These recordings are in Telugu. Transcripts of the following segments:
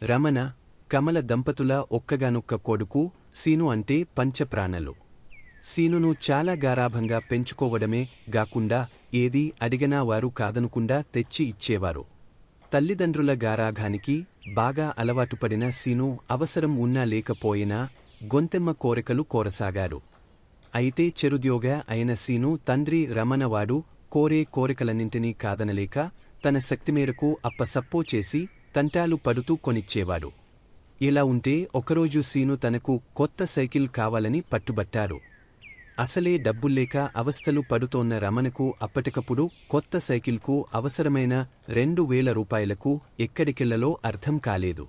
రమణ, కమల దంపతుల ఒక్కగానొక్క కొడుకు సీను అంటే పంచప్రాణలు. సీనును చాలా గారాభంగా పెంచుకోవడమే గాకుండా ఏదీ అడిగినా వారు కాదనుకుండా తెచ్చి ఇచ్చేవారు. తల్లిదండ్రుల గారాఘానికి బాగా అలవాటుపడిన సీను అవసరం ఉన్నా లేకపోయినా గొంతెమ్మ కోరికలు కోరసాగారు. అయితే చిరుద్యోగ అయిన సీను తండ్రి రమణవాడు కోరే కోరికలన్నింటినీ కాదనలేక తన శక్తిమేరకు అప్పసప్పో చేసి తంటాలు పడుతూ కొనిచ్చేవాడు. ఇలా ఉంటే ఒకరోజు సీను తనకు కొత్త సైకిల్ కావాలని పట్టుబట్టారు. అసలే డబ్బుల్లేక అవస్థలు పడుతోన్న రమణకు అప్పటికప్పుడు కొత్త సైకిల్కు అవసరమైన 2000 రూపాయలకు ఎక్కడికెళ్లలో అర్థం కాలేదు.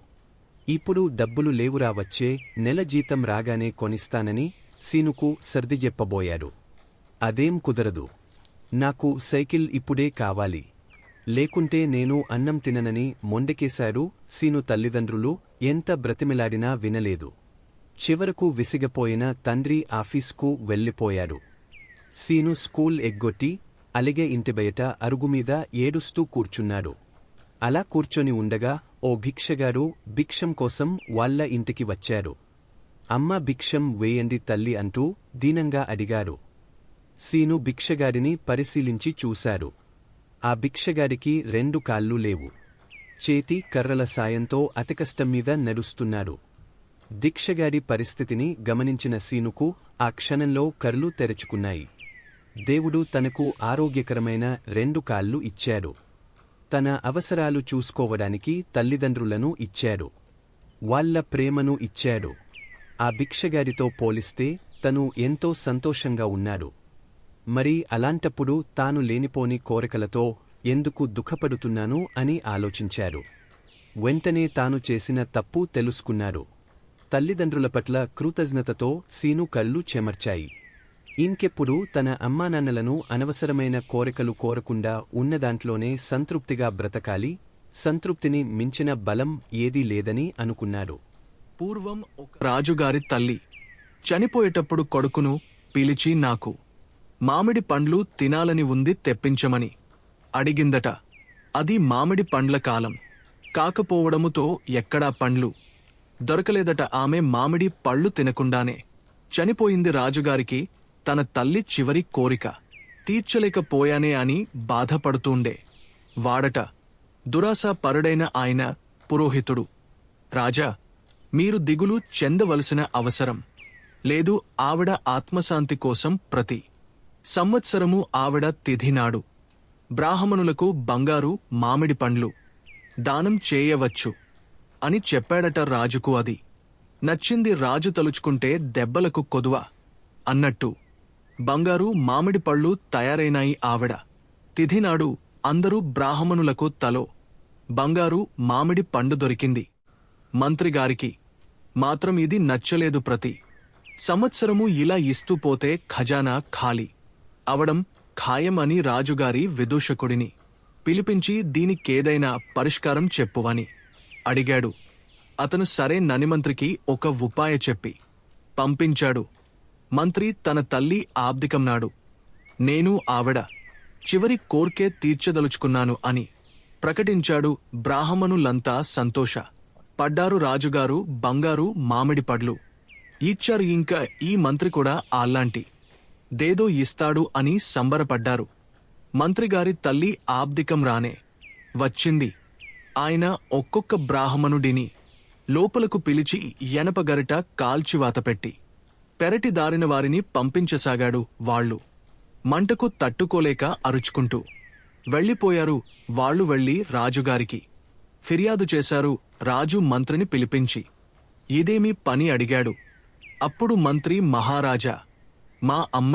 ఇప్పుడు డబ్బులు లేవురా, వచ్చే నెల జీతం రాగానే కొనిస్తానని సీనుకు సర్దిజెప్పబోయాడు. అదేం కుదరదు, నాకు సైకిల్ ఇప్పుడే కావాలి, లేకుంటే నేను అన్నం తిననని మొండెకేశారు సీను తల్లిదండ్రులు. ఎంత బ్రతిమిలాడినా వినలేదు. చివరకు విసిగపోయిన తండ్రి ఆఫీస్కు వెళ్ళిపోయాడు. సీను స్కూల్ ఎగ్గొట్టి అలిగే ఇంటిబయట అరుగుమీద ఏడుస్తూ కూర్చున్నాడు. అలా కూర్చొని ఉండగా ఓ భిక్షగాడు భిక్షం కోసం వాళ్ళ ఇంటికి వచ్చారు. అమ్మ, భిక్షం వేయండి తల్లి అంటూ దీనంగా అడిగారు. సీను భిక్షగాడిని పరిశీలించి చూశారు. ఆ భిక్షగాడికి 2 కాళ్ళు లేవు. చేతి కర్రల సాయంతో అతికష్టంమీద నడుస్తున్నాడు. భిక్షగాడి పరిస్థితిని గమనించిన సీనుకు ఆ క్షణంలో కళ్ళు తెరుచుకున్నాయి. దేవుడు తనకు ఆరోగ్యకరమైన 2 కాళ్ళు ఇచ్చాడు. తన అవసరాలు చూసుకోవడానికి తల్లిదండ్రులను ఇచ్చాడు. వాళ్ళ ప్రేమను ఇచ్చాడు. ఆ భిక్షగాడితో పోలిస్తే తను ఎంతో సంతోషంగా ఉన్నాడు. మరి అలాంటప్పుడు తాను లేనిపోని కోరికలతో ఎందుకు దుఃఖపడుతున్నాను అని ఆలోచించారు. వెంటనే తాను చేసిన తప్పు తెలుసుకున్నారు. తల్లిదండ్రుల పట్ల కృతజ్ఞతతో సీను కళ్ళు చెమర్చాయి. ఇంకెప్పుడు తన అమ్మానాన్నలను అనవసరమైన కోరికలు కోరకుండా ఉన్నదాంట్లోనే సంతృప్తిగా బ్రతకాలి, సంతృప్తిని మించిన బలం ఏదీ లేదని అనుకున్నాడు. పూర్వం ఒక రాజుగారి తల్లి చనిపోయేటప్పుడు కొడుకును పిలిచి నాకు మామిడి పండ్లు తినాలని ఉంది తెప్పించమని అడిగిందట. అది మామిడి పండ్ల కాలం కాకపోవడముతో ఎక్కడా పండ్లు దొరకలేదట. ఆమె మామిడి పళ్ళు తినకుండానే చనిపోయింది. రాజుగారికి తన తల్లి చివరి కోరిక తీర్చలేకపోయానే అని బాధపడుతూండే వాడట. దురాశ పరుడైన ఆయన పురోహితుడు, రాజా, మీరు దిగులు చెందవలసిన అవసరం లేదు. ఆవిడ ఆత్మశాంతి కోసం ప్రతి సంవత్సరము ఆవిడ తిథినాడు బ్రాహ్మణులకు బంగారు మామిడి పండ్లు దానం చేయవచ్చు అని చెప్పాడట రాజుకు. అది నచ్చింది. రాజు తలుచుకుంటే దెబ్బలకు కొదువ అన్నట్టు బంగారు మామిడి పళ్ళు తయారైనాయి. ఆవిడ తిథినాడు అందరూ బ్రాహ్మణులకు తలో బంగారు మామిడి పండు దొరికింది. మంత్రిగారికి మాత్రం ఇది నచ్చలేదు. ప్రతి సంవత్సరము ఇలా ఇస్తూ పోతే ఖజానా ఖాళీ అవడం ఖాయం అని రాజుగారి విదూషకుడిని పిలిపించి దీనికేదైనా పరిష్కారం చెప్పువని అడిగాడు. అతను సరే నని మంత్రికి ఒక ఉపాయ చెప్పి పంపించాడు. మంత్రి తన తల్లి ఆబ్దికం నాడు నేను ఆవిడ చివరి కోర్కే తీర్చదలుచుకున్నాను అని ప్రకటించాడు. బ్రాహ్మణులంతా సంతోష పడ్డారు. రాజుగారు బంగారు మామిడి పడ్లు ఇచ్చారు. ఇంకా ఈ మంత్రి కూడా అలాంటి దేదో ఇస్తాడు అని సంబరపడ్డారు. మంత్రిగారి తల్లి ఆబ్దికం రానే వచ్చింది. ఆయన ఒక్కొక్క బ్రాహ్మణుడిని లోపలకు పిలిచి ఎనపగరిట కాల్చివాత పెట్టి పెరటి దారిన వారిని పంపించసాగాడు. వాళ్ళు మంటకు తట్టుకోలేక అరుచుకుంటూ వెళ్ళిపోయారు. వాళ్ళు వెళ్ళి రాజుగారికి ఫిర్యాదు చేశారు. రాజు మంత్రిని పిలిపించి ఇదేమి పని అడిగాడు. అప్పుడు మంత్రి, మహారాజా, మా అమ్మ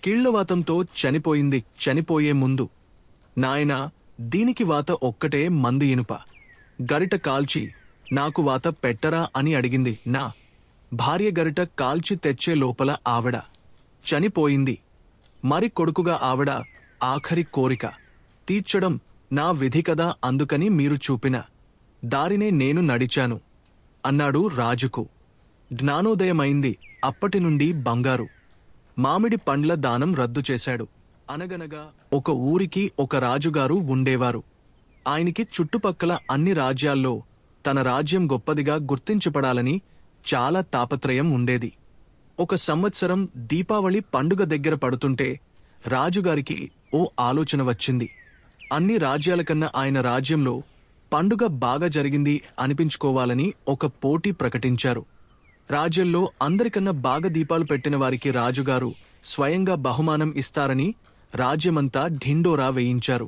కీళ్లవాతంతో చనిపోయింది. చనిపోయే ముందు నాయనా, దీనికి వాత ఒక్కటే మందు ఇనుప గరిట కాల్చి నాకు వాత పెట్టరా అని అడిగింది. నా భార్య గరిట కాల్చి తెచ్చే లోపల ఆవిడ చనిపోయింది. మరి కొడుకుగా ఆవిడ ఆఖరి కోరిక తీర్చడం నా విధి కదా, అందుకని మీరు చూపిన దారినే నేను నడిచాను అన్నాడు. రాజుకు జ్ఞానోదయమైంది. అప్పటినుండి బంగారు మామిడి పండ్ల దానం రద్దు చేశాడు. అనగనగా ఒక ఊరికి ఒక రాజుగారు ఉండేవారు. ఆయనకి చుట్టుపక్కల అన్ని రాజ్యాల్లో తన రాజ్యం గొప్పదిగా గుర్తించబడాలని చాలా తాపత్రయం ఉండేది. ఒక సంవత్సరం దీపావళి పండుగ దగ్గర పడుతుంటే రాజుగారికి ఓ ఆలోచన వచ్చింది. అన్ని రాజ్యాల కన్నా ఆయన రాజ్యంలో పండుగ బాగా జరిగింది అనిపించుకోవాలని ఒక పోటీ ప్రకటించారు. రాజ్యంలో అందరికన్నా బాగా దీపాలు పెట్టిన వారికి రాజుగారు స్వయంగా బహుమానం ఇస్తారని రాజ్యమంతా ఢిండోరా వేయించారు.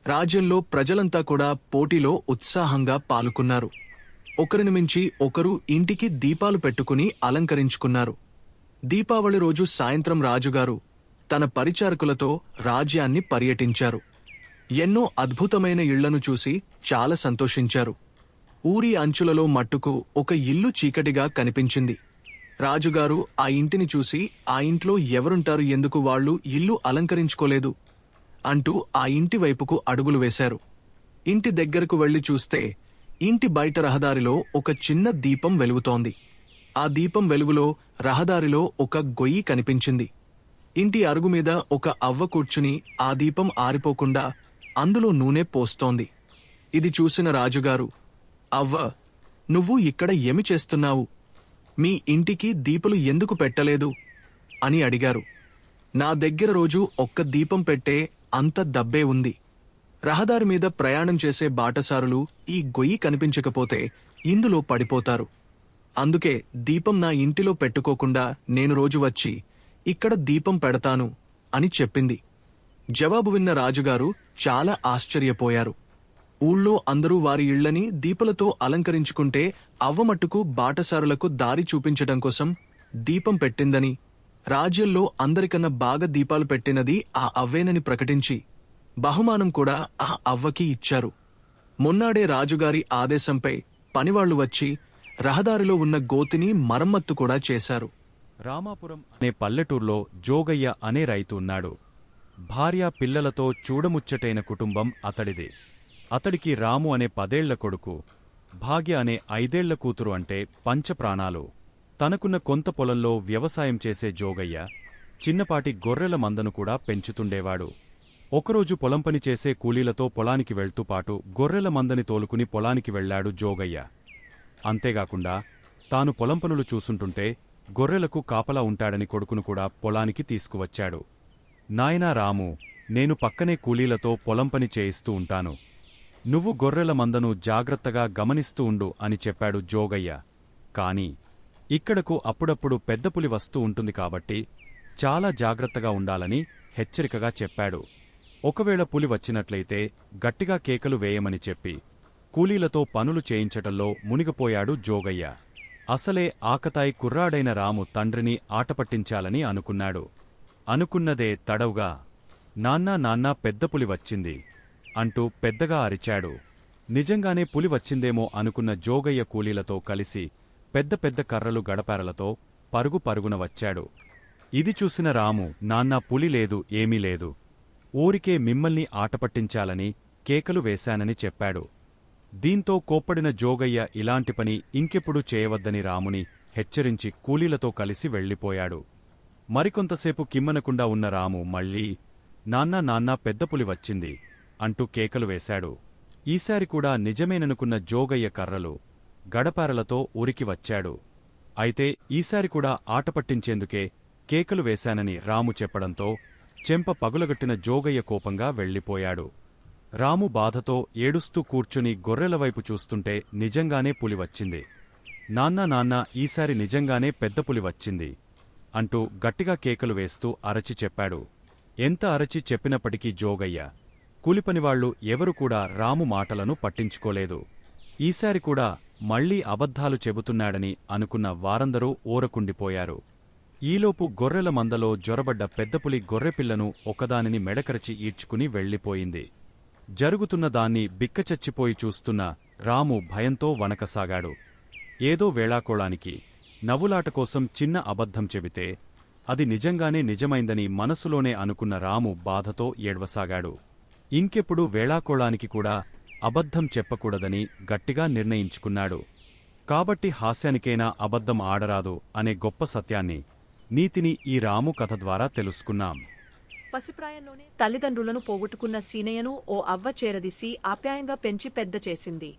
రాజ్యంలో ప్రజలంతా కూడా పోటీలో ఉత్సాహంగా పాల్గొన్నారు. ఒకరిని మించి ఒకరు ఇంటికి దీపాలు పెట్టుకుని అలంకరించుకున్నారు. దీపావళి రోజు సాయంత్రం రాజుగారు తన పరిచారకులతో రాజ్యాన్ని పర్యటించారు. ఎన్నో అద్భుతమైన ఇళ్లను చూసి చాలా సంతోషించారు. ఊరి అంచులలో మట్టుకు ఒక ఇల్లు చీకటిగా కనిపించింది. రాజుగారు ఆ ఇంటిని చూసి ఆ ఇంట్లో ఎవరుంటారు, ఎందుకు వాళ్ళు ఇల్లు అలంకరించుకోలేదు అంటూ ఆ ఇంటి వైపుకు అడుగులు వేశారు. ఇంటి దగ్గరకు వెళ్లి చూస్తే ఇంటి బయట రహదారిలో ఒక చిన్న దీపం వెలుగుతోంది. ఆ దీపం వెలుగులో రహదారిలో ఒక గొయ్యి కనిపించింది. ఇంటి అరుగు మీద ఒక అవ్వ కూర్చుని ఆ దీపం ఆరిపోకుండా అందులో నూనె పోస్తోంది. ఇది చూసిన రాజుగారు, అవ్వ, నువ్వు ఇక్కడ ఏమి చేస్తున్నావు? మీ ఇంటికి దీపలు ఎందుకు పెట్టలేదు అని అడిగారు. నా దగ్గర రోజు ఒక్క దీపం పెట్టే అంత దబ్బే ఉంది. రహదారి మీద ప్రయాణం చేసే బాటసారులు ఈ గొయ్యి కనిపించకపోతే ఇందులో పడిపోతారు. అందుకే దీపం నా ఇంటిలో పెట్టుకోకుండా నేను రోజు వచ్చి ఇక్కడ దీపం పెడతాను అని చెప్పింది. జవాబు విన్న రాజుగారు చాలా ఆశ్చర్యపోయారు. ఊళ్ళో అందరూ వారి ఇళ్లని దీపలతో అలంకరించుకుంటే అవ్వమట్టుకు బాటసారులకు దారి చూపించటం కోసం దీపం పెట్టిందని, రాజ్యంలో అందరికన్నా బాగా దీపాలు పెట్టినది ఆ అవ్వేనని ప్రకటించి బహుమానం కూడా ఆ అవ్వకి ఇచ్చారు. మొన్నాడే రాజుగారి ఆదేశంపై పనివాళ్లు వచ్చి రహదారిలో ఉన్న గోతిని మరమ్మత్తు కూడా చేశారు. రామాపురం అనే పల్లెటూర్లో జోగయ్య అనే రైతు ఉన్నాడు. భార్య పిల్లలతో చూడముచ్చటైన కుటుంబం అతడిది. అతడికి రాము అనే 10 ఏళ్ల కొడుకు, భాగ్య అనే 5 ఏళ్ల కూతురు అంటే పంచప్రాణాలు. తనకున్న కొంత పొలంలో వ్యవసాయం చేసే జోగయ్య చిన్నపాటి గొర్రెల మందను కూడా పెంచుతుండేవాడు. ఒకరోజు పొలం పని చేసే కూలీలతో పొలానికి వెళ్తూపాటు గొర్రెల మందని తోలుకుని పొలానికి వెళ్లాడు జోగయ్య. అంతేగాకుండా తాను పొలం పనులు చూసుంటుంటే గొర్రెలకు కాపలా ఉంటాడని కొడుకును కూడా పొలానికి తీసుకువచ్చాడు. నాయనా రాము, నేను పక్కనే కూలీలతో పొలం పని చేయిస్తూ ఉంటాను. నువ్వు గొర్రెల మందను జాగ్రత్తగా గమనిస్తూ ఉండు అని చెప్పాడు జోగయ్య. కాని ఇక్కడకు అప్పుడప్పుడు పెద్ద పులి వస్తూ ఉంటుంది కాబట్టి చాలా జాగ్రత్తగా ఉండాలని హెచ్చరికగా చెప్పాడు. ఒకవేళ పులి వచ్చినట్లయితే గట్టిగా కేకలు వేయమని చెప్పి కూలీలతో పనులు చేయించటంలో మునిగిపోయాడు జోగయ్య. అసలే ఆకతాయి కుర్రాడైన రాము తండ్రిని ఆటపట్టించాలని అనుకున్నాడు. అనుకున్నదే తడవుగా, నాన్నా నాన్నా పెద్ద పులి వచ్చింది అంటూ పెద్దగా అరిచాడు. నిజంగానే పులి వచ్చిందేమో అనుకున్న జోగయ్య కూలీలతో కలిసి పెద్ద పెద్ద కర్రలు గడపారలతో పరుగు పరుగున వచ్చాడు. ఇది చూసిన రాము, నాన్నా పులి లేదు, ఏమీ లేదు, ఊరికే మిమ్మల్ని ఆటపట్టించాలని కేకలు వేశానని చెప్పాడు. దీంతో కోప్పడిన జోగయ్య ఇలాంటి పని ఇంకెప్పుడు చేయవద్దని రాముని హెచ్చరించి కూలీలతో కలిసి వెళ్ళిపోయాడు. మరికొంతసేపు కిమ్మనకుండా ఉన్న రాము మళ్ళీ నాన్నా నాన్నా పెద్ద పులి వచ్చింది అంటూ కేకలు వేశాడు. ఈసారి కూడా నిజమేననుకున్న జోగయ్య కర్రలు గడపారలతో ఉరికి వచ్చాడు. అయితే ఈసారి కూడా ఆటపట్టించేందుకే కేకలు వేశానని రాము చెప్పడంతో చెంప పగులగొట్టిన జోగయ్య కోపంగా వెళ్ళిపోయాడు. రాము బాధతో ఏడుస్తూ కూర్చుని గొర్రెలవైపు చూస్తుంటే నిజంగానే పులి వచ్చింది. నాన్నా నాన్నా, ఈసారి నిజంగానే పెద్ద పులి వచ్చింది అంటూ గట్టిగా కేకలు వేస్తూ అరచి చెప్పాడు. ఎంత అరచి చెప్పినప్పటికీ జోగయ్య, కూలిపనివాళ్లు ఎవరు కూడా రాము మాటలను పట్టించుకోలేదు. ఈసారి కూడా మళ్లీ అబద్ధాలు చెబుతున్నాడని అనుకున్న వారందరూ ఊరకుండిపోయారు. ఈలోపు గొర్రెల మందలో జొరబడ్డ పెద్దపులి గొర్రెపిల్లను ఒకదానిని మెడకరచి ఈడ్చుకుని వెళ్ళిపోయింది. జరుగుతున్న దాన్ని బిక్కచచ్చిపోయి చూస్తున్న రాము భయంతో వణకసాగాడు. ఏదో వేళాకోళానికి నవ్వులాట కోసం చిన్న అబద్ధం చెబితే అది నిజంగానే నిజమైందని మనసులోనే అనుకున్న రాము బాధతో ఏడ్వసాగాడు. ఇంకెప్పుడు వేళాకోళానికి కూడా అబద్ధం చెప్పకూడదని గట్టిగా నిర్ణయించుకున్నాడు. కాబట్టి హాస్యానికైనా అబద్ధం ఆడరాదు అనే గొప్ప సత్యాన్ని, నీతిని ఈ రాము కథ ద్వారా తెలుసుకున్నాం. పసిప్రాయంలోనే తల్లిదండ్రులను పోగొట్టుకున్న సీనయ్యను ఓ అవ్వ చేరదీసి ఆప్యాయంగా పెంచి పెద్ద చేసింది.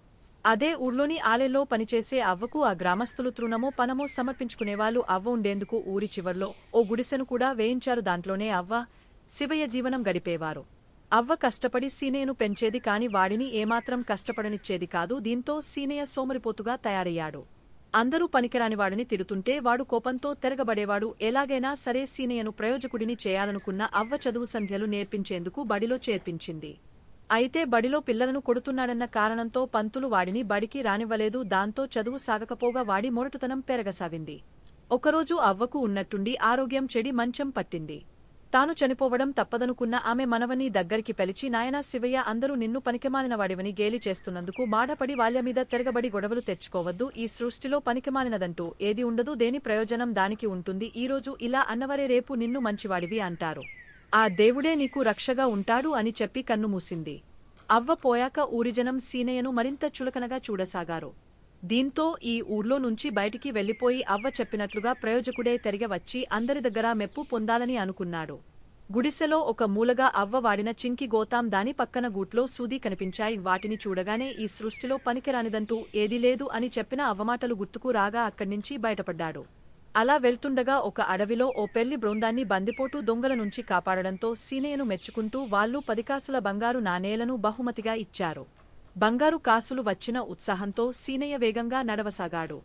అదే ఊర్లోని ఆలయంలో పనిచేసే అవ్వకు ఆ గ్రామస్తులు తృణమో పనమో సమర్పించుకునేవాళ్ళు. అవ్వ ఉండేందుకు ఊరి చివర్లో ఓ గుడిసెను కూడా వేయించారు. దాంట్లోనే అవ్వ, శివయ్య జీవనం గడిపేవారు. అవ్వ కష్టపడి సీనయ్యను పెంచేది కాని వాడిని ఏమాత్రం కష్టపడనిచ్చేది కాదు. దీంతో సీనయ్య సోమరిపోతుగా తయారయ్యాడు. అందరూ పనికిరానివాడిని తిడుతుంటే వాడు కోపంతో తిరగబడేవాడు. ఎలాగైనా సరే సీనయ్యను ప్రయోజకుడిని చేయాలనుకున్న అవ్వ చదువు సంధ్యలు నేర్పించేందుకు బడిలో చేర్పించింది. అయితే బడిలో పిల్లలను కొడుతున్నాడన్న కారణంతో పంతులు వాడిని బడికి రానివ్వలేదు. దాంతో చదువు సాగకపోగా వాడి మొరటుతనం పెరగసాగింది. ఒకరోజు అవ్వకు ఉన్నట్టుండి ఆరోగ్యం చెడి మంచం పట్టింది. తాను చనిపోవడం తప్పదనుకున్న ఆమె మనవని దగ్గరికి పిలిచి, నాయనా శివయ్య, అందరూ నిన్ను పనికిమాలినవాడివని గేలి చేస్తున్నందుకు బాధపడి వాళ్లమీద తిరగబడి గొడవలు తెచ్చుకోవద్దు. ఈ సృష్టిలో పనికిమాలినదంటూ ఏది ఉండదు. దేని ప్రయోజనం దానికి ఉంటుంది. ఈరోజు ఇలా అన్నవరే రేపు నిన్ను మంచివాడివి అంటారు. ఆ దేవుడే నీకు రక్షగా ఉంటాడు అని చెప్పి కన్నుమూసింది. అవ్వ పోయాక ఊరిజనం సీనయ్యను మరింత చులకనగా చూడసాగారు. దీంతో ఈ ఊర్లో నుంచి బయటికి వెళ్లిపోయి అవ్వ చెప్పినట్లుగా ప్రయోజకుడే తిరిగి వచ్చి అందరి దగ్గర మెప్పు పొందాలని అనుకున్నాడు. గుడిసెలో ఒక మూలగా అవ్వ వాడిన చింకి గోతాం, దాని పక్కన గూట్లో సూది కనిపించాయి. వాటిని చూడగానే ఈ సృష్టిలో పనికిరానిదంటూ ఏదీ లేదు అని చెప్పిన అవ్వమాటలు గుర్తుకు రాగా అక్కడ్నించి బయటపడ్డాడు. అలా వెళ్తుండగా ఒక అడవిలో ఓ పెళ్లి బృందాన్ని బందిపోటు దొంగల నుంచి కాపాడడంతో సీనయ్యను మెచ్చుకుంటూ వాళ్లు 10 కాసుల బంగారు నాణేలను బహుమతిగా ఇచ్చారు. బంగారు కాసులు వచ్చిన ఉత్సాహంతో సీనయ్య వేగంగా నడవసాగాడు.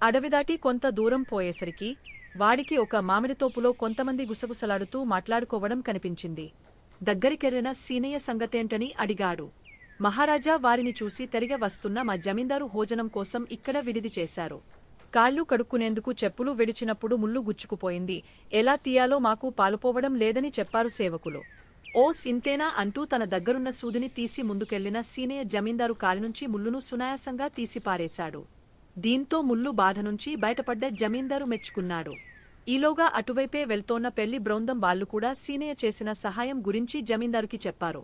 అడవిదాటి కొంత దూరం పోయేసరికి వాడికి ఒక మామిడితోపులో కొంతమంది గుసగుసలాడుతూ మాట్లాడుకోవడం కనిపించింది. దగ్గరికెళ్లిన సీనయ్య సంగతేంటని అడిగాడు. మహారాజా, వారిని చూసి తిరిగి వస్తున్న మా జమీందారు భోజనం కోసం ఇక్కడ విడిది చేశారు. కాళ్ళు కడుక్కునేందుకు చెప్పులు విడిచినప్పుడు ముళ్ళు గుచ్చుకుపోయింది. ఎలా తీయాలో మాకు పాలుపోవడం లేదని చెప్పారు సేవకులు. ఓస్ ఇంతేనా అంటూ తన దగ్గరున్న సూదిని తీసి ముందుకెళ్లిన సీనయ్య జమీందారు కాలినుంచి ముళ్ళును సునాయాసంగా తీసిపారేశాడు. దీంతో ముళ్ళు బాధ నుంచి బయటపడ్డ జమీందారు మెచ్చుకున్నాడు. ఈలోగా అటువైపే వెళ్తోన్న పెళ్లి బృందం వాళ్లు కూడా సీనయ్య చేసిన సహాయం గురించి జమీందారుకి చెప్పారు.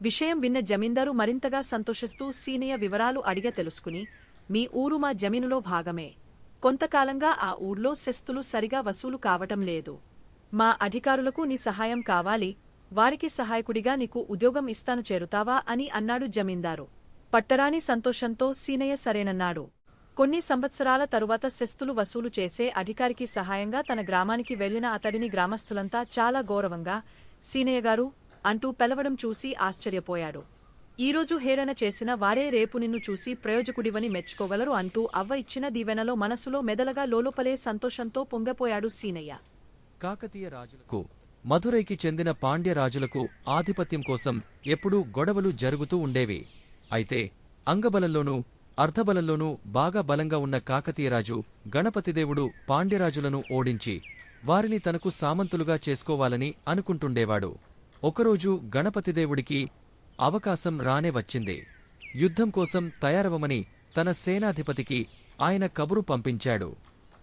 విషయం విన్న జమీందారు మరింతగా సంతోషిస్తూ సీనయ్య వివరాలు అడిగ తెలుసుకుని, మీ ఊరు మా జమీనులో భాగమే. కొంతకాలంగా ఆ ఊర్లో శస్తులు సరిగా వసూలు కావటం లేదు. మా అధికారులకు నీ సహాయం కావాలి. వారికి సహాయకుడిగా నీకు ఉద్యోగం ఇస్తాను, చేరుతావా అని అన్నాడు జమీందారు. పట్టరాని సంతోషంతో సీనయ్య సరేనన్నాడు. కొన్ని సంవత్సరాల తరువాత శస్తులు వసూలు చేసే అధికారికి సహాయంగా తన గ్రామానికి వెళ్లిన అతడిని గ్రామస్తులంతా చాలా గౌరవంగా సీనయ్యగారు అంటూ పిలవడం చూసి ఆశ్చర్యపోయాడు. ఈరోజు హేళన చేసిన వారే రేపు నిన్ను చూసి ప్రయోజకుడివని మెచ్చుకోగలరు అంటూ అవ్వ ఇచ్చిన దీవెనలో మనసులో మెదలగా లోలోపలే సంతోషంతో పొంగపోయాడు సీనయ్య. కాకతీయ రాజులకు, మధురైకి చెందిన పాండ్య రాజులకు ఆధిపత్యం కోసం ఎప్పుడూ గొడవలు జరుగుతూ ఉండేవి. అయితే అంగబలంలోనూ అర్ధబలంలోనూ బాగా బలంగా ఉన్న కాకతీయరాజు గణపతిదేవుడు పాండ్యరాజులను ఓడించి వారిని తనకు సామంతులుగా చేసుకోవాలని అనుకుంటుండేవాడు. ఒకరోజు గణపతిదేవుడికి అవకాశం రానే వచ్చింది. యుద్ధం కోసం తయారవమని తన సేనాధిపతికి ఆయన కబురు పంపించాడు.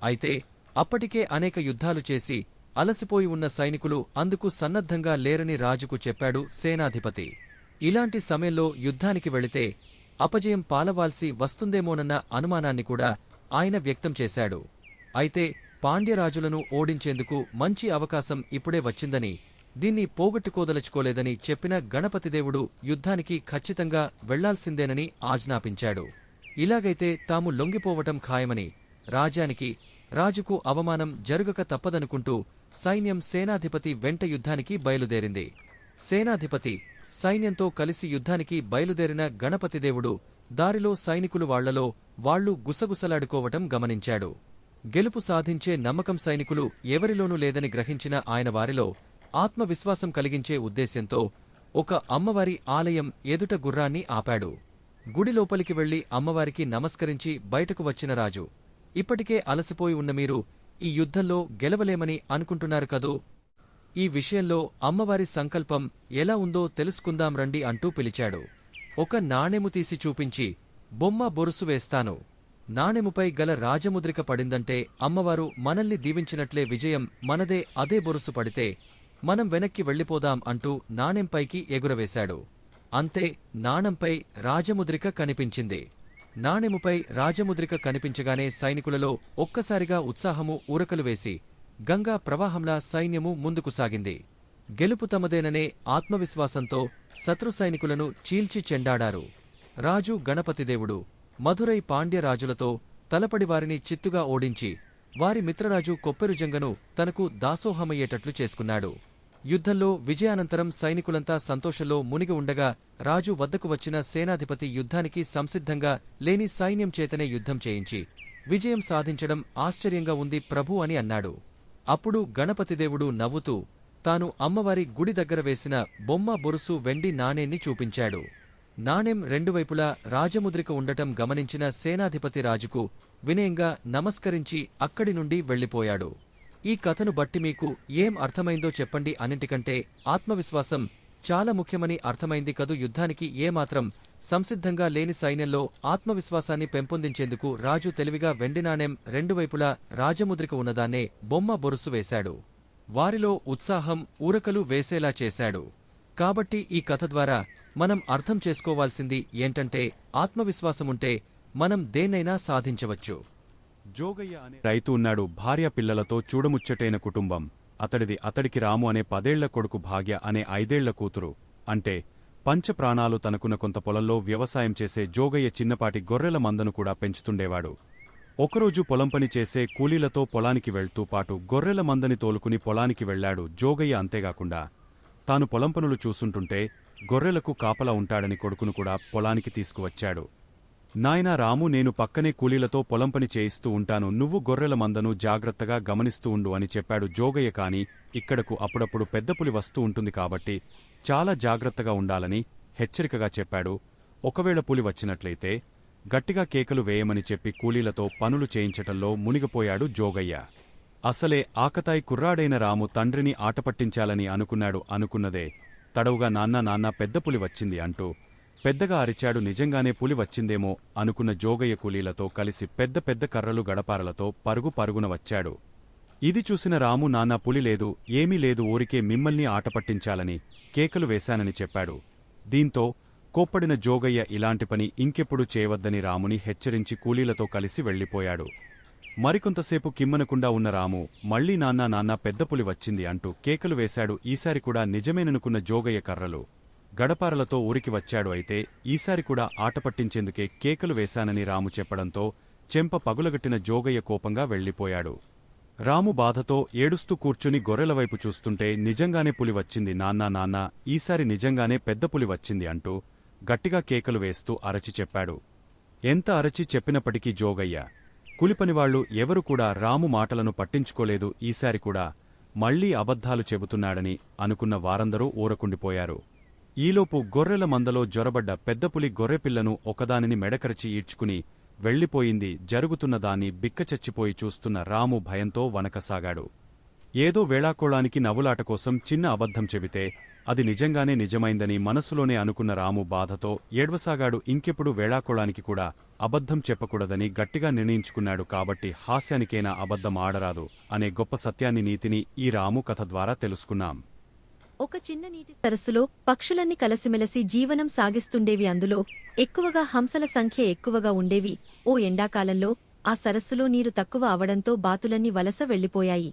అయితే అప్పటికే అనేక యుద్ధాలు చేసి అలసిపోయి ఉన్న సైనికులు అందుకు సన్నద్ధంగా లేరని రాజుకు చెప్పాడు సేనాధిపతి. ఇలాంటి సమయంలో యుద్ధానికి వెళితే అపజయం పాలవాల్సి వస్తుందేమోనన్న అనుమానాన్ని కూడా ఆయన వ్యక్తం చేశాడు. అయితే పాండ్యరాజులను ఓడించేందుకు మంచి అవకాశం ఇప్పుడే వచ్చిందని, దీన్ని పోగొట్టుకోదలుచుకోలేదని చెప్పిన గణపతిదేవుడు యుద్ధానికి ఖచ్చితంగా వెళ్లాల్సిందేనని ఆజ్ఞాపించాడు. ఇలాగైతే తాము లొంగిపోవటం ఖాయమని, రాజుకు అవమానం జరుగక తప్పదనుకుంటూ సైన్యం సేనాధిపతి వెంట యుద్ధానికి బయలుదేరింది. సేనాధిపతి సైన్యంతో కలిసి యుద్ధానికి బయలుదేరిన గణపతిదేవుడు దారిలో సైనికులు వాళ్లలో వాళ్లు గుసగుసలాడుకోవటం గమనించాడు. గెలుపు సాధించే నమ్మకం సైనికులు ఎవరిలోనూ లేదని గ్రహించిన ఆయన వారిలో ఆత్మవిశ్వాసం కలిగించే ఉద్దేశ్యంతో ఒక అమ్మవారి ఆలయం ఎదుట గుర్రాన్ని ఆపాడు. గుడి లోపలికి వెళ్లి అమ్మవారికి నమస్కరించి బయటకు వచ్చిన రాజు, ఇప్పటికే అలసిపోయి ఉన్న మీరు ఈ యుద్ధంలో గెలవలేమని అనుకుంటున్నారు కదూ? ఈ విషయంలో అమ్మవారి సంకల్పం ఎలా ఉందో తెలుసుకుందాం రండి అంటూ పిలిచాడు. ఒక నాణెము తీసి చూపించి, బొమ్మ బొరుసు వేస్తాను. నాణెముపై గల రాజముద్రిక పడిందంటే అమ్మవారు మనల్ని దీవించినట్లే, విజయం మనదే. అదే బొరుసు పడితే మనం వెనక్కి వెళ్లిపోదాం అంటూ నాణెంపైకి ఎగురవేశాడు. అంతే, నాణంపై రాజముద్రిక కనిపించింది. నాణెముపై రాజముద్రిక కనిపించగానే సైనికులలో ఒక్కసారిగా ఉత్సాహము ఉరకలు వేసి గంగా ప్రవాహంలా సైన్యము ముందుకు సాగింది. గెలుపు తమదేననే ఆత్మవిశ్వాసంతో శత్రు సైనికులను చీల్చి చెండాడారు. రాజు గణపతిదేవుడు మధురై పాండ్యరాజులతో తలపడి వారిని చిత్తుగా ఓడించి వారి మిత్రరాజు కొప్పెరుజంగను తనకు దాసోహమయ్యేటట్లు చేసుకున్నాడు. యుద్ధంలో విజయానంతరం సైనికులంతా సంతోషంలో మునిగి ఉండగా రాజు వద్దకు వచ్చిన సేనాధిపతి యుద్ధానికి సంసిద్ధంగా లేని సైన్యం చేతనే యుద్ధం చేయించి విజయం సాధించడం ఆశ్చర్యంగా ఉంది ప్రభూ అని అన్నాడు. అప్పుడు గణపతిదేవుడు నవ్వుతూ తాను అమ్మవారి గుడి దగ్గర వేసిన బొమ్మ బొరుసు వెండి నాణేన్ని చూపించాడు. నాణెం రెండు వైపులా రాజముద్రిక ఉండటం గమనించిన సేనాధిపతి రాజుకు వినయంగా నమస్కరించి అక్కడి నుండి వెళ్ళిపోయాడు. ఈ కథను బట్టి మీకు ఏం అర్థమైందో చెప్పండి. అన్నింటికంటే ఆత్మవిశ్వాసం చాలా ముఖ్యమని అర్థమైంది కదూ. యుద్ధానికి ఏమాత్రం సంసిద్ధంగా లేని సైన్యంలో ఆత్మవిశ్వాసాన్ని పెంపొందించేందుకు రాజు తెలివిగా వెండి నాణెం రెండు వైపులా రాజముద్రిక ఉన్నదాన్నే బొమ్మ బొరుసు వేశాడు. వారిలో ఉత్సాహం ఊరకలు వేసేలా చేశాడు. కాబట్టి ఈ కథ ద్వారా మనం అర్థం చేసుకోవాల్సింది ఏంటంటే ఆత్మవిశ్వాసముంటే మనం దేన్నైనా సాధించవచ్చు. జోగయ్య అనే రైతు ఉన్నాడు. భార్య పిల్లలతో చూడముచ్చటైన కుటుంబం అతడిది. అతడికి రాము అనే 10 ఏళ్ల కొడుకు, భాగ్య అనే 5 ఏళ్ల కూతురు. అంటే పంచప్రాణాలు తనకున్న కొంత పొలంలో వ్యవసాయం చేసే జోగయ్య చిన్నపాటి గొర్రెల మందను కూడా పెంచుతుండేవాడు. ఒకరోజు పొలం పని చేసే కూలీలతో పొలానికి వెళ్తూ పాటు గొర్రెల మందని తోలుకుని పొలానికి వెళ్లాడు జోగయ్య. అంతేగాకుండా తాను పొలం పనులు చూసుంటుంటే గొర్రెలకు కాపలా ఉంటాడని కొడుకును కూడా పొలానికి తీసుకువచ్చాడు. నాయనా రాము, నేను పక్కనే కూలీలతో పొలం పని చేయిస్తూ ఉంటాను, నువ్వు గొర్రెల మందను జాగ్రత్తగా గమనిస్తూ ఉండు అని చెప్పాడు జోగయ్య. కాని ఇక్కడకు అప్పుడప్పుడు పెద్ద పులి వస్తూ ఉంటుంది కాబట్టి చాలా జాగ్రత్తగా ఉండాలని హెచ్చరికగా చెప్పాడు. ఒకవేళ పులి వచ్చినట్లయితే గట్టిగా కేకలు వేయమని చెప్పి కూలీలతో పనులు చేయించటంలో మునిగిపోయాడు జోగయ్య. అసలే ఆకతాయి కుర్రాడైన రాము తండ్రిని ఆటపట్టించాలని అనుకున్నాడు. అనుకున్నదే తడవుగా నాన్న పెద్ద పులి వచ్చింది అంటూ పెద్దగా అరిచాడు. నిజంగానే పులి వచ్చిందేమో అనుకున్న జోగయ్య కూలీలతో కలిసి పెద్ద పెద్ద కర్రలు గడపారలతో పరుగున వచ్చాడు. ఇది చూసిన రాము, నాన్న పులి లేదు, ఏమీ లేదు, ఊరికే మిమ్మల్ని ఆటపట్టించాలని కేకలు వేశానని చెప్పాడు. దీంతో కోప్పడిన జోగయ్య ఇలాంటి పని ఇంకెప్పుడు చేయవద్దని రాముని హెచ్చరించి కూలీలతో కలిసి వెళ్లిపోయాడు. మరికొంతసేపు కిమ్మనకుండా ఉన్న రాము మళ్లీ నాన్న పెద్ద పులి వచ్చింది అంటూ కేకలు వేశాడు. ఈసారి కూడా నిజమేననుకున్న జోగయ్య కర్రలు గడపారలతో ఊరికి వచ్చాడు. అయితే ఈసారి కూడా ఆటపట్టించేందుకే కేకలు వేశానని రాము చెప్పడంతో చెంప పగులగట్టిన జోగయ్య కోపంగా వెళ్లిపోయాడు. రాము బాధతో ఏడుస్తూ కూర్చుని గొర్రెలవైపు చూస్తుంటే నిజంగానే పులి వచ్చింది, నాన్న ఈసారి నిజంగానే పెద్ద పులి వచ్చింది అంటూ గట్టిగా కేకలు వేస్తూ అరచి చెప్పాడు. ఎంత అరచి చెప్పినప్పటికీ జోగయ్య కూలిపనివాళ్లు ఎవరు కూడా రాము మాటలను పట్టించుకోలేదు. ఈసారి కూడా మళ్లీ అబద్ధాలు చెబుతున్నాడని అనుకున్న వారందరూ ఊరకుండిపోయారు. ఈలోపు గొర్రెల మందలో జొరబడ్డ పెద్దపులి గొర్రెపిల్లను ఒకదానిని మెడకరచి ఈడ్చుకుని వెళ్లిపోయింది. జరుగుతున్నదాన్ని బిక్కచచ్చిపోయి చూస్తున్న రాము భయంతో వనకసాగాడు. ఏదో వేళాకోళానికి నవ్వులాట కోసం చిన్న అబద్ధం చెబితే అది నిజంగానే నిజమైందని మనసులోనే అనుకున్న రాము బాధతో ఏడ్వసాగాడు. ఇంకెప్పుడు వేళాకోళానికి కూడా అబద్ధం చెప్పకూడదని గట్టిగా నిర్ణయించుకున్నాడు. కాబట్టి హాస్యానికైనా అబద్ధం ఆడరాదు అనే గొప్ప సత్యాన్ని, నీతిని ఈ రాము కథ ద్వారా తెలుసుకున్నాం. ఒక చిన్న నీటి సరస్సులో పక్షులన్నీ కలసిమెలసి జీవనం సాగిస్తుండేవి. అందులో ఎక్కువగా హంసల సంఖ్య ఎక్కువగా ఉండేవి. ఓ ఎండాకాలంలో ఆ సరస్సులో నీరు తక్కువ అవడంతో బాతులన్నీ వలస వెళ్లిపోయాయి.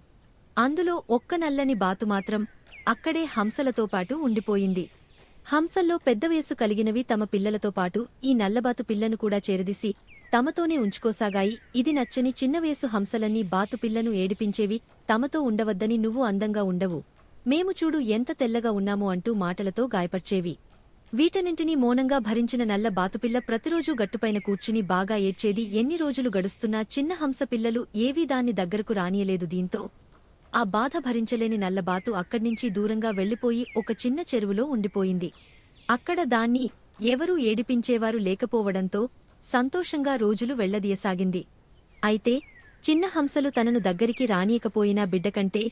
అందులో ఒక్క నల్లని బాతు మాత్రం అక్కడే హంసలతో పాటు ఉండిపోయింది. హంసల్లో పెద్ద వయసు కలిగినవి తమ పిల్లలతో పాటు ఈ నల్లబాతు పిల్లను కూడా చేరదీసి తమతోనే ఉంచుకోసాగాయి. ఇది నచ్చని చిన్న వయసు హంసలన్నీ బాతు పిల్లను ఏడిపించేవి. తమతో ఉండవద్దని, నువ్వు అందంగా ఉండవు, మేము చూడు ఎంత తెల్లగా ఉన్నామో అంటూ మాటలతో గాయపర్చేవి. వీటన్నింటినీ మౌనంగా భరించిన నల్ల బాతుపిల్ల ప్రతిరోజూ గట్టుపైన కూర్చుని బాగా ఏడ్చేది. ఎన్ని రోజులు గడుస్తున్నా చిన్న హంస పిల్లలు ఏవీ దాన్ని దగ్గరకు రానియలేదు. దీంతో ఆ బాధ భరించలేని నల్లబాతు అక్కడ్నించి దూరంగా వెళ్లిపోయి ఒక చిన్న చెరువులో ఉండిపోయింది. అక్కడ దాన్ని ఎవరూ ఏడిపించేవారు లేకపోవడంతో సంతోషంగా రోజులు వెళ్లదీయసాగింది. అయితే చిన్న హంసలు తనను దగ్గరికి రానీయకపోయినా బిడ్డకంటే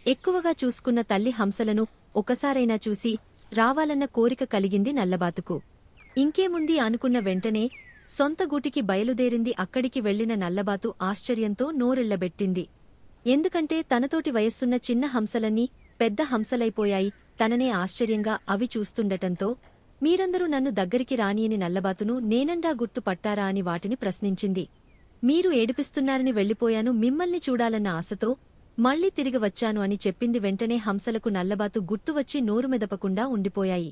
ఎక్కువగా చూసుకున్న తల్లి హంసలను ఒకసారైనా చూసి రావాలన్న కోరిక కలిగింది నల్లబాతుకు. ఇంకేముంది అనుకున్న వెంటనే సొంత గూటికి బయలుదేరింది. అక్కడికి వెళ్లిన నల్లబాతు ఆశ్చర్యంతో నోరెళ్లబెట్టింది. ఎందుకంటే తనతోటి వయస్సున్న చిన్న హంసలన్నీ పెద్ద హంసలైపోయాయి. తననే ఆశ్చర్యంగా అవి చూస్తుండటంతో, మీరందరూ నన్ను దగ్గరికి రానియని నల్లబాతును నేనండా గుర్తు పట్టారా అని వాటిని ప్రశ్నించింది. మీరు ఏడిపిస్తున్నారని వెళ్లిపోయాను, మిమ్మల్ని చూడాలన్న ఆశతో మళ్లీ తిరిగి వచ్చాను అని చెప్పింది. వెంటనే హంసలకు నల్లబాతు గుర్తువచ్చి నోరు మెదపకుండా ఉండిపోయాయి.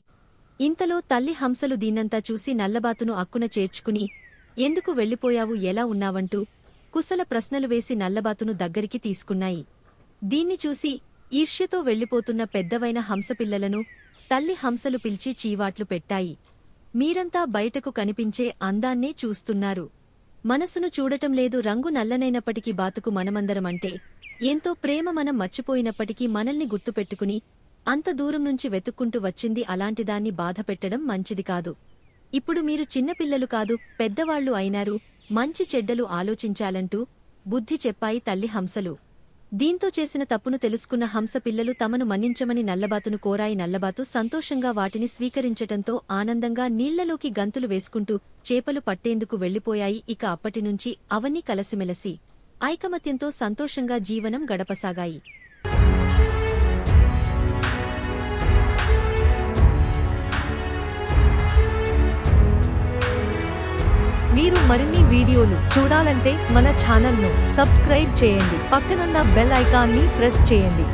ఇంతలో తల్లి హంసలు దీన్నంతా చూసి నల్లబాతును అక్కున చేర్చుకుని ఎందుకు వెళ్ళిపోయావు, ఎలా ఉన్నావంటూ కుశల ప్రశ్నలు వేసి నల్లబాతును దగ్గరికి తీసుకున్నాయి. దీన్ని చూసి ఈర్ష్యతో వెళ్ళిపోతున్న పెద్దవైన హంసపిల్లలను తల్లి హంసలు పిలిచి చీవాట్లు పెట్టాయి. మీరంతా బయటకు కనిపించే అందాన్నే చూస్తున్నారు. మనసును చూడటం లేదు. రంగు నల్లనైనప్పటికీ బాతుకు మనమందరమంటే ఎంతో ప్రేమ. మనం మర్చిపోయినప్పటికీ మనల్ని గుర్తుపెట్టుకుని అంత దూరం నుంచి వెతుక్కుంటూ వచ్చింది. అలాంటిదాన్ని బాధ పెట్టడం మంచిది కాదు. ఇప్పుడు మీరు చిన్నపిల్లలు కాదు, పెద్దవాళ్లు అయినారు. మంచి చెడ్డలు ఆలోచించాలంటూ బుద్ధి చెప్పాయి తల్లి హంసలు. దీంతో చేసిన తప్పును తెలుసుకున్న హంస పిల్లలు తమను మన్నించమని నల్లబాతును కోరాయి. నల్లబాతు సంతోషంగా వాటిని స్వీకరించటంతో ఆనందంగా నీళ్లలోకి గంతులు వేసుకుంటూ చేపలు పట్టేందుకు వెళ్లిపోయాయి. ఇక అప్పటినుంచి అవన్నీ కలసిమెలసి ఐకమత్యంతో సంతోషంగా జీవనం గడపసాగాయి. మీరు మరిన్ని వీడియోలు చూడాలంటే మన ఛానల్ను సబ్స్క్రైబ్ చేయండి. పక్కనున్న బెల్ ఐకాన్ని ప్రెస్ చేయండి.